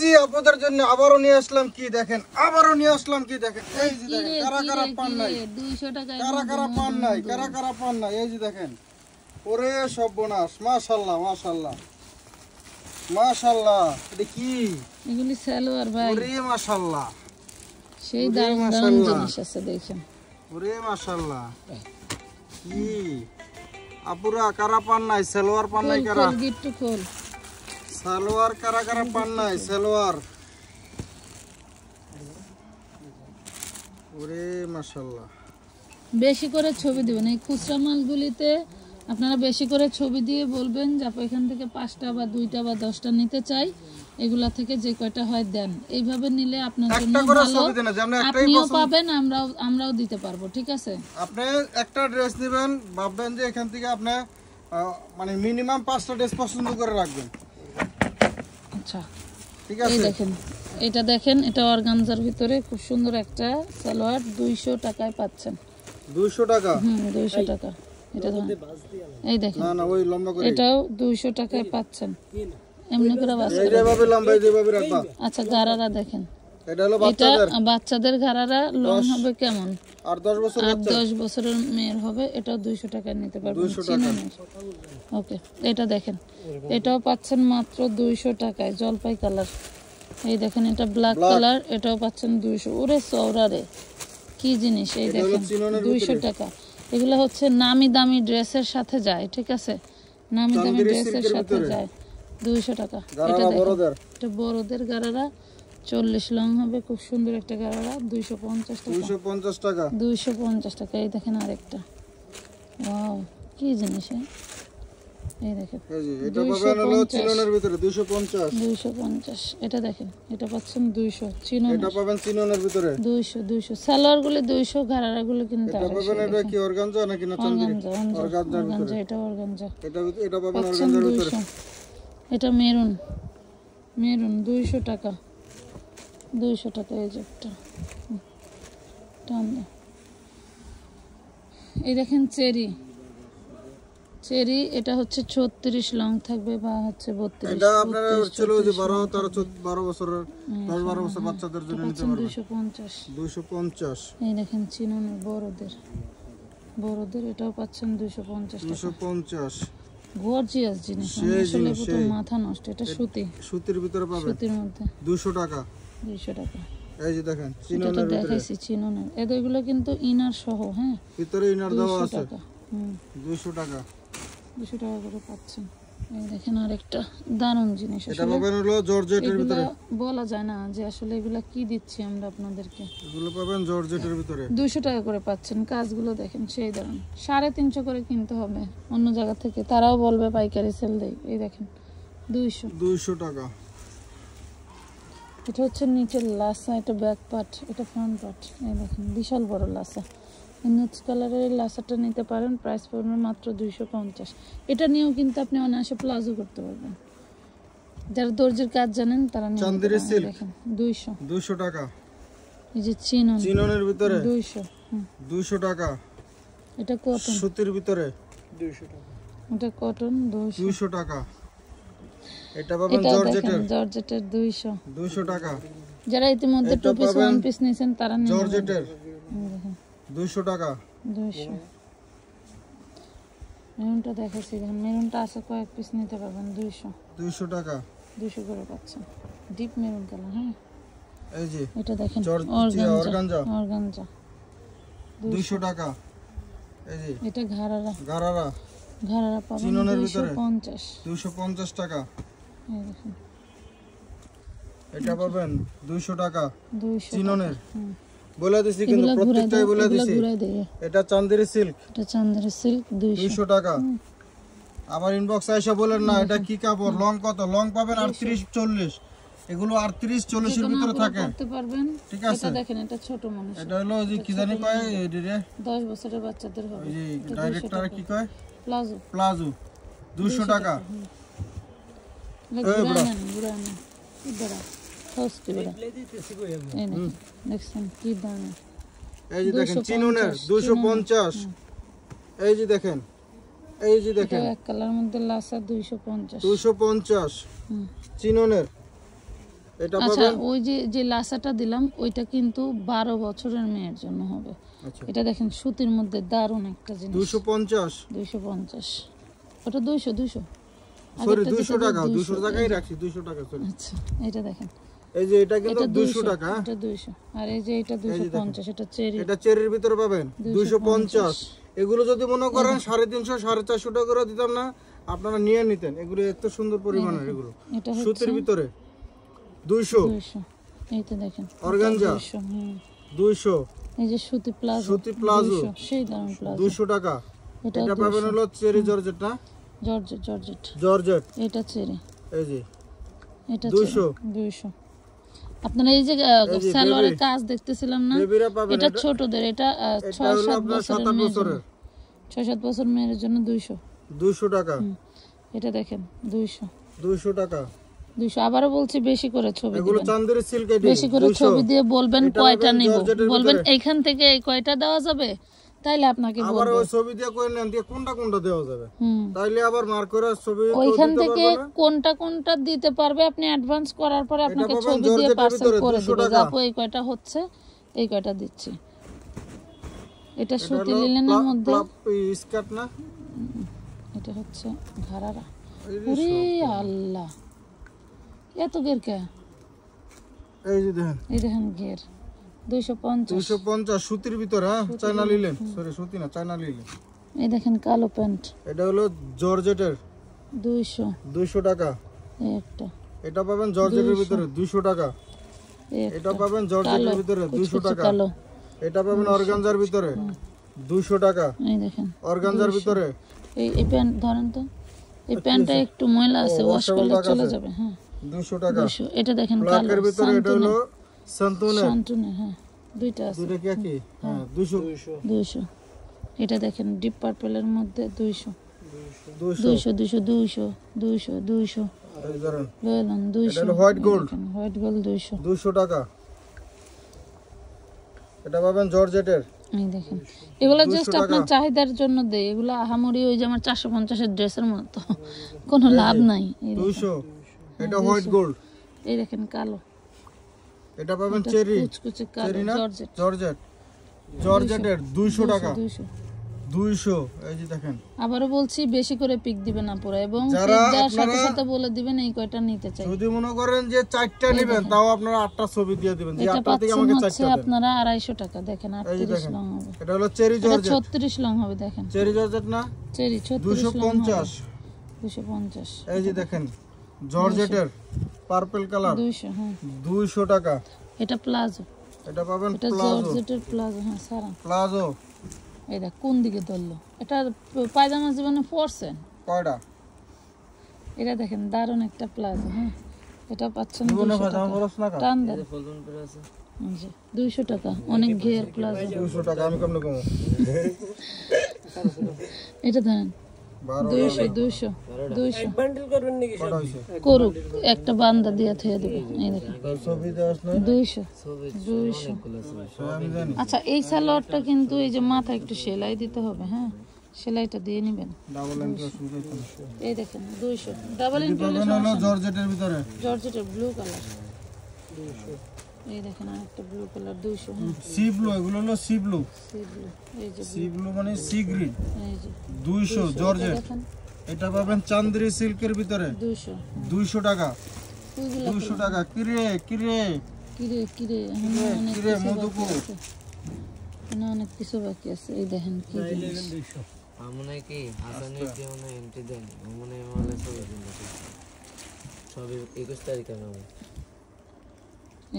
জি আপনাদের জন্য আবারও নিয়ে আসলাম কি দেখেন, আবারও নিয়ে আসলাম কি দেখেন, এই যে দেখেন কারা কারা পান নাই, 200 টাকা কারা কারা পান নাই, কারা কারা পান নাই, এই যে দেখেন। ওরে সর্বনাশ, মাশাআল্লাহ মাশাআল্লাহ মাশাআল্লাহ। এটা কি এগুলি সালোয়ার ভাই? ওরে মাশাআল্লাহ, সেই দারুণ দারুণ জিনিস আছে দেখেন। ওরে মাশাআল্লাহ, কি আপুরা কারা পান নাই, সালোয়ার পান নাই কারা? গিট্টু খোল সালোয়ার কারা কারা পান নাই, সালোয়ার। ওরে মাশাআল্লাহ, বেশি করে ছবি দিবেন এই খুচরা মালগুলিতে। আপনারা বেশি করে ছবি দিয়ে বলবেন যে আপু এখান থেকে 5টা বা 2টা বা 10টা নিতে চাই, এগুলা থেকে যে কয়টা হয় দেন। এইভাবে নিলে আপনার জন্য ভালো, আপনিও পাবেন, আমরাও দিতে পারবো। ঠিক আছে, আপনি একটা ড্রেস নেবেন, ভাববেন যে এখান থেকে আপনি মানে মিনিমাম 5টা ড্রেস পছন্দ করে রাখবেন। আচ্ছা ঠিক আছে, এই দেখেন, এটা দেখেন, এটা অর্গানজার ভিতরে খুব সুন্দর একটা সালোয়ার 200 টাকায় পাচ্ছেন। 200 টাকা? 200 টাকা। এটা ধরেন, এই দেখেন, না না ওই লম্বা করে, এটাও 200 টাকায় পাচ্ছেন। এমনি করে এই যেভাবে লম্বা এই যেভাবে রাখবা। আচ্ছা গারারা দেখেন, এটা হলো বাচ্চাদের গারারা। লং হবে কেমন? আর 10 বছর বাচ্চা, 10 বছরের মেয়ের হবে। এটাও 200 টাকায় নিতে পারবেন। 200 টাকা। ওকে, এটা দেখেন, এটাও পাচ্ছেন মাত্র 200 টাকায়, জলপাই কালার। এই দেখেন, এটা ব্ল্যাক কালার, এটাও পাচ্ছেন 200। ওরে সৌরারে কি জিনিস! এই দেখেন 200 টাকা। এগুলো হচ্ছে নামি দামি ড্রেসের সাথে যায়। ঠিক আছে, নামি দামি ড্রেসের সাথে যায়। 200 টাকা। এটা দেখেন, এটা বড়দের গারারা, 40 লং হবে, খুব সুন্দর একটা গারারা, 250 টাকা। 250 টাকা, 250 টাকা। এই দেখেন আরেকটা, ওয়াও কি জিনিস! এই দেখেন, এটা পাবেন হলো চিননের ভিতরে 250। 250। এটা দেখেন, এটা পাচ্ছেন 200 চিনন। এটা পাবেন চিননের ভিতরে 200 সালোয়ার গুলো 200, গারারা গুলো কিন্তু এটা পাবেন। এটা কি অর্গানজা নাকি না চান্দেরি? অর্গানজা, এটা অর্গানজা। এটা পাবেন অর্গানজার ভিতরে। এটা মেরুন, মেরুন 200 টাকা। 200 টাকা। এই যে একটা টান। এই দেখেন চেরি, চেরি, এটা হচ্ছে 36 লং থাকবে বা হচ্ছে 32। এটা আপনারা ছিল যে 12 বছরের 10-12 বছর বাচ্চাদের জন্য নিতে পারবেন। 250। 250। এই দেখেন চিননের বড়দের এটাও পাচ্ছেন 250 টাকা। 250 গর্জিয়াস জিনিস, আসলে পুরো মাথা নষ্ট। এটা সুতির ভিতরে পাবেন, সুতির মধ্যে 200 টাকা। 200 টাকা। এই যে দেখেন চিননের ভিতরে দেখাইছি, চিননের। এগুলো কিন্তু ইনার সহ, হ্যাঁ, ভিতরে ইনার দেওয়া আছে। 200 টাকা। টাকা। 200 টাকা করে পাচ্ছেন। এই দেখেন আরেকটা দারুণ জিনিস। এটা পাবেন হলো জর্জেটের ভিতরে। বলা যায় না যে আসলে এগুলা কি দিচ্ছি আমরা আপনাদেরকে। এগুলো পাবেন জর্জেটের ভিতরে, 200 টাকা করে পাচ্ছেন। কাজগুলো দেখেন সেই দারুণ। 350 করে কিনতে হবে অন্য জায়গা থেকে, তারাও বলবে পাইকারি সেল দেয়। এই দেখেন 200 টাকা। এটা হচ্ছে নিচের লাসা, এটা ব্যাক পার্ট, এটা ফ্রন্ট পার্ট। এই দেখেন বিশাল বড় লাসা। নীচ কালারের লাসাটা নিতে পারেন, প্রাইস পড়বে মাত্র 250। এটা নিয়েও কিন্তু আপনি অনায়াসে প্লাজো করতে পারবেন। যারা দর্জির কাজ জানেন তারা নিয়ে চান্দেরি সিল্ক দেখেন 200 টাকা। এই যে চিননের ভিতরে 200 টাকা। এটা কটন, সুতির ভিতরে 200 টাকা। এটা কটন 200 টাকা। এটা পাবেন জর্জেটের 200 টাকা। যারা ইতিমধ্যে টু পিস ওয়ান পিস নিয়েছেন তারা নিয়ে জর্জেটের 200 টাকা। 200। মেরুনটা দেখাচ্ছি, দেখেন মেরুনটা আছে, কয়েক পিস নিতে পারবেন। 200 টাকা। 200 করে পাচ্ছেন, ডিপ মেরুন কালার। হ্যাঁ, এই যে এটা দেখেন অর্গানজা 200 টাকা। এই যে এটা ঘারারা পাবেন চিননের ভিতরে 250 টাকা। এই দেখেন, এটা পাবেন 200 টাকা। 200 চিননের বলে দিছি, কিন্তু প্রত্যেকটাই বলে দিছি। এটা চান্দেরি সিল্ক, 200 টাকা। আবার ইনবক্স আইসা বলেন না এটা কি কাপড়, লং কত? লং পাবেন 38-40, এগুলো 38-40 এর ভিতরে থাকে, ঠিক আছে। দেখেন এটা ছোট মানুষ, এটা হলো যে কি জানি কয়, এই রে 10 বছরের বাচ্চাদের হবে। এই ডাইরেক্টর কি কয়, প্লাজো 200 টাকা। এই যে দেখেন চিননের 250। এই যে দেখেন, এক কালার মধ্যে লাসা 250 চিননের এটা আচ্ছা পাবেন ওই যে যে লাসাটা দিলাম ওইটা কিন্তু 12 বছরের মেয়ের জন্য হবে। আচ্ছা এটা দেখেন সুতির মধ্যে দারুণ একটা জিনিস। 250 250 ওটা 200 সরি 200 টাকা 200 টাকাই রাখছি 200 টাকা সরি। আচ্ছা এটা দেখেন এই যে এটা কিন্তু এটা 200 টাকা, এটা 200 আর এই যে এটা 250 এটা চেরি এটা চেরির ভিতরে পাবেন 250। এগুলো যদি মনে করেন 350 450 টাকা করে দিতাম না, আপনারা নিয়ে নিতেন। এগুলো এত সুন্দর পরিমাণের, এগুলো এটা সুতির ভিতরে 200। 200 এইটা দেখেন অর্গানজা 200 200, এই যে সুতি প্লাজো সুতি প্লাজো 200 সেই দারুণ প্লাজো 200 টাকা। এটা এটা পাবেন হলো চেরি জর্জেট না, জর্জেট জর্জেট এটা চেরি এই যে এটা 200 200। আপনারা এই যে সালোয়ারের কাজ দেখতেছিলাম না, বেবিরা পাবেন এটা ছোটদের, এটা 6-7 7 বছরের 6-7 বছর মেয়ের জন্য 200 টাকা। এটা দেখেন 200 টাকা। 200 আবারও বলছি বেশি করে ছবি এগুলো দিবেন, চান্দের সিল্ক এডি বেশি করে ছবি দিয়ে বলবেন এটা কয়টা পাবেন নিব, জর্জেটের বলবেন ভিতরে। এইখান থেকে এই কয়টা দেওয়া যাবে, তাইলে আপনাকে আবার বলবো। ওই ছবি দিয়ে কই নেন দিয়ে কোনটা কোনটা দেওয়া যাবে, হুম তাইলে আবার মার্ক করে ছবি তো ওইখান দিতে থেকে পারবো না। কোনটা কোনটা দিতে পারবে আপনি অ্যাডভান্স করার পরে আপনাকে পাবেন ছবি দিয়ে জর্জেটের পার্সেল ভিতরে করে 200 দিবে, টাকা। আপু এই কয়টা হচ্ছে এই কয়টা দিচ্ছি। এটা এটা সুতি হলো লিলেনের মধ্যে, স্কার্ট না, এটা হচ্ছে ঘাড়ারা। এই যে ওরে আল্লাহ এত গের কে, এই যে দেখেন এই দেখেন ঘের 250। 250 সুতির ভিতরে, হ্যাঁ চায়না লিলেন, সরি সুতি না চায়না লিলেন। এই দেখেন কালো প্যান্ট এটা হলো জর্জেটের 200 টাকা। এই একটা, এটা পাবেন জর্জেটের ভিতরে 200 টাকা। এই এটা একটা পাবেন জর্জেটের কালো, ভিতরে 200 কুচকুচে টাকা। কালো। এটা পাবেন অর্গানজার ভিতরে 200 টাকা। এই দেখেন অর্গানজার ভিতরে এই প্যান্ট ধরেন তো, এই প্যান্টটা একটু ময়লা আছে, ওয়াশ করলে চলে যাবে। হ্যাঁ 200 টাকা। 200। এটা দেখেন কালো ব্ল্যাকের ভিতরে এটা হলো সান্তুনে, শান্তনে, হ্যাঁ দুইটা আছে দুটো কি কি, হ্যাঁ 200। 200। এটা দেখেন ডিপ পার্পলের মধ্যে 200 200 এই ধরেন বললাম 200। এটা হলো হোয়াইট গোল্ড, হোয়াইট গোল্ড 200 টাকা। এটা পাবেন জর্জেটের, এই দেখেন এগুলো জাস্ট আপনার চাহিদার জন্য দেই, এগুলো আহামরি ওই যে আমার 450 এর ড্রেসের মতো কোনো লাভ নাই। এই দেখেন 200। এটা হোয়াইট গোল্ড, এই দেখেন কালো, এটা পাবেন চেরি, কুচকুচে কালো চেরি না জর্জেট জর্জেটের 200 টাকা। 200। 200 এই যে দেখেন। আবারও বলছি বেশি করে পিক দিবেন আপুরা, এবং যারা পিক দেওয়ার সাথে আপনারা সাথে বলে দিবেন এই কয়টা নিতে চাই। যদি মনে করেন যে 4টা নেবেন তাও আপনারা 8টা ছবি দিয়ে দিবেন, যে এটা 8টা থেকে পাচ্ছেন আমাকে হচ্ছে 4টা দেন। আপনারা 250 টাকা। দেখেন এই যে 38 দেখেন লং হবে, এটা হলো চেরি এটা জর্জেট, 36 লং হবে। দেখেন চেরি জর্জেট না, চেরি 36 লং হবে 250। 250। এই যে দেখেন জর্জেটের পার্পল কালার 200। হ্যাঁ 200 টাকা। এটা প্লাজো, এটা পাবেন এটা প্লাজো, জর্জেটের প্লাজো। হ্যাঁ সারা প্লাজো এই দেখ কোন দিকে ধরলো, এটা পায়জামা জীবনে পরছেন। কয়টা এটা দেখেন দারুণ একটা প্লাজো। হ্যাঁ এটা পাচ্ছেন জীবনে 200 পাজামা টাকা। পরছ না কা টান দেন, এই যে 200 টাকা, অনেক ঘের প্লাজো। 200 টাকা আমি কেমনে কমো, এটা দেন 12 200 কটা হইছে করুক, একটা বান্দা দিয়ে থয়ে দেবে। এই দেখেন ছবি দেওয়াস না 200। আমি জানি। আচ্ছা এই সালোয়ারটা কিন্তু এই যে মাথা একটু সেলাই দিতে হবে, হ্যাঁ সেলাইটা দিয়ে নেবেন। ডাবল এন্ড সুবিধা তো এই দেখেন 200 ডাবল পাবেন হলো জর্জেটের ভিতরে জর্জেটের ব্লু কালার 200। এই দেখেন আরেকটা ব্লু কালার 200। হ্যাঁ সি ব্লু, এগুলো হলো সি ব্লু, সি ব্লু, এই যে সি ব্লু মানে সি গ্রিন এই যে 200 জর্জেট। দেখেন এটা পাবেন চান্দেরি সিল্কের ভিতরে 200। 200 টাকা। ওইগুলো 200 টাকা কিরে কিরে কিরে কিরে এখনো অনেক কিরে কিছু মধুকু বাকি আছে, এখনো অনেক কিছু বাকি আছে। এই দেখেন কি জিনিস, আমনে কি হাসানের যে মনে এন্ট্রি দেন মনে মনে সবই 21 তারিখে নাও।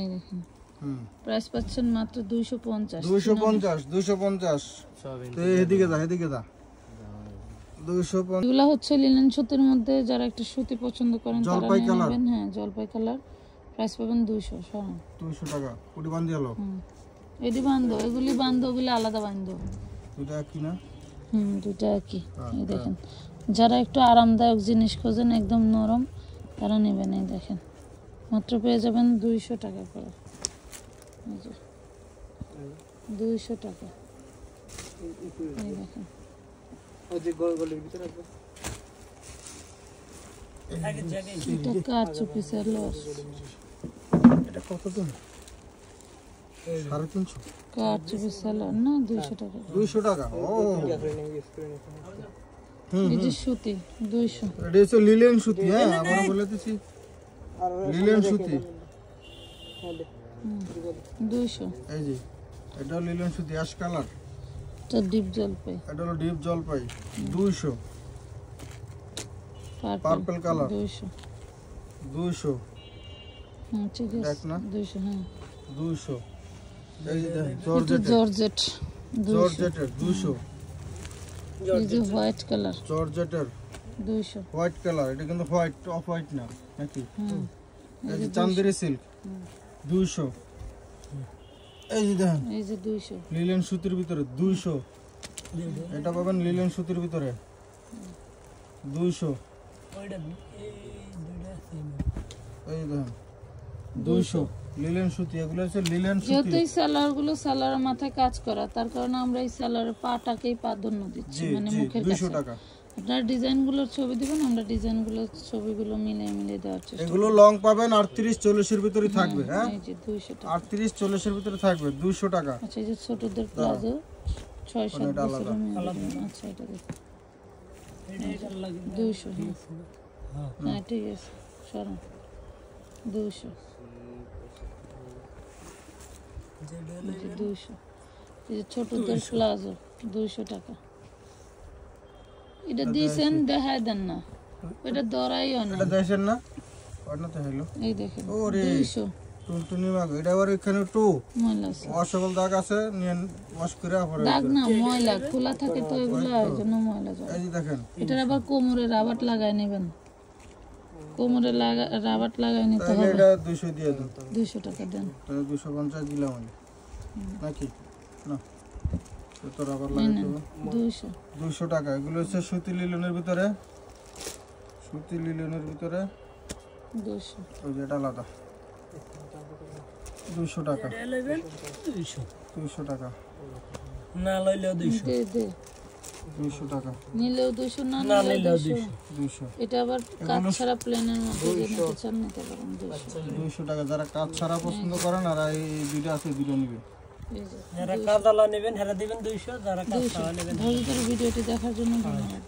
এই দেখেন হুম প্রাইস পাচ্ছেন মাত্র 250। 250 সব তো এদিকে যা এদিকে যা 250। এগুলা হচ্ছে লিনেন সুতির মধ্যে, যারা একটা সুতি পছন্দ করেন তারা জলপাই নিয়ে কালার। নেবেন। হ্যাঁ জলপাই কালার, প্রাইস পাবেন 200 সরান। 200 টাকা কুড়ি বান্ধি হলো, এটি বান্ধো, এগুলি বান্ধো, ওগুলি আলাদা বান্ধো। দুটা কি না দুটা একই। এই দেখেন যারা একটু আরামদায়ক জিনিস খোঁজেন একদম নরম, তারা নেবেন। এই দেখেন মাত্র পেয়ে যাবেন 200 টাকা করে। এই যে 200 টাকা। এই দেখেন এটা কার চুপিসের লস। কত দিন 350 কারচুপি সালোয়ার না 200 টাকা 200 টাকা ও এই যে সুতি 200 এটা হচ্ছে লিলেন সুতি হ্যাঁ আমরা বলেতেছি লিলেন সুতি 200 এই যে এটা লিলেন সুতি অ্যাশ কালার তো ডিপ জলপাই এটা হলো ডিপ জলপাই 200 পার্পল কালার 200 হ্যাঁ ঠিক দেখ আছে না 200 হ্যাঁ 200 এই যে দেখেন এটা জর্জেট জর্জেটের 200 এই যে হোয়াইট কালার জর্জেটের 200 হোয়াইট কালার এটা কিন্তু হোয়াইট অফ হোয়াইট না নাকি হুম এই যে চান্দেরি সিল্ক 200 এই যে দেখেন এই যে 200 লিলেন সুতির ভিতরে 200 এটা পাবেন লিলেন সুতির ভিতরে 200 এই দেখেন 200 লিলেন সুতি এগুলো হচ্ছে লিলেন যেহেতু সুতি এই সালোয়ার গুলো সালোয়ারের মাথায় কাজ করা তার কারণে আমরা এই সালোয়ারের পাটাকেই প্রাধান্য দিচ্ছি জি মানে জি মুখের 200 কাছে টাকা আপনার ডিজাইন গুলোর ছবি দিবেন আমরা ডিজাইন গুলোর ছবিগুলো মিলিয়ে দেওয়ার চেষ্টা এগুলো লং পাবেন 38 40 এর ভিতরে থাকবে হ্যাঁ এই যে 200 টাকা 38 40 এর ভিতরে থাকবে 200 টাকা আচ্ছা এই যে ছোটদের প্লাজো 6-7 বছরের মেয়েদের আচ্ছা এটা দেখুন 200 হ্যাঁ ঠিক আছে সরান 200 এই যে 200 এই যে ছোটদের প্লাজো 200 টাকা এটা দিয়েছেন দেখায় দেন না এটা দরাইও না এটা দেখেন না অন্যতে হলো এই দেখেন ওরে 200 টুনটুনি মাগ এটা আবার এখানে টু ময়লা আছে। ওয়াশেবল দাগ আছে নিয়ে ওয়াশ করে পরে দাগ না ময়লা খোলা থাকে তো এগুলো এই জন্য ময়লা যায় এই যে দেখেন এটার আবার কোমরে রাবাট লাগাই নেবেন কোমরে রাবাট লাগাই নিতে তাহলে হবে এটা 200 দিয়ে দেন 200 টাকা দেন তাহলে 250 দিলাম আমি নাকি না তো রাবার এই লাগাতে নেন হবে 200 200 টাকা এগুলো হচ্ছে সুতি লিলেনের ভিতরে 200 ওই যে এটা আলাদা 200 টাকা 200 টাকা না লইলেও 200 দে দে 200 টাকা নিলেও 200 না নিলেও 200 200 এটা আবার কাজ ছাড়া প্লেনের মধ্যে যে নিতে চান নিতে পারেন 200 টাকা যারা কাজ ছাড়া পছন্দ করেন আর এই দুইটা আছে দুটো নিবে এই যে যারা কাদালা নেবেন হেরা দিবেন 200 যারা কাজ ছাড়া নেবেন ধৈর্য ধরে ভিডিওটি দেখার জন্য ধন্যবাদ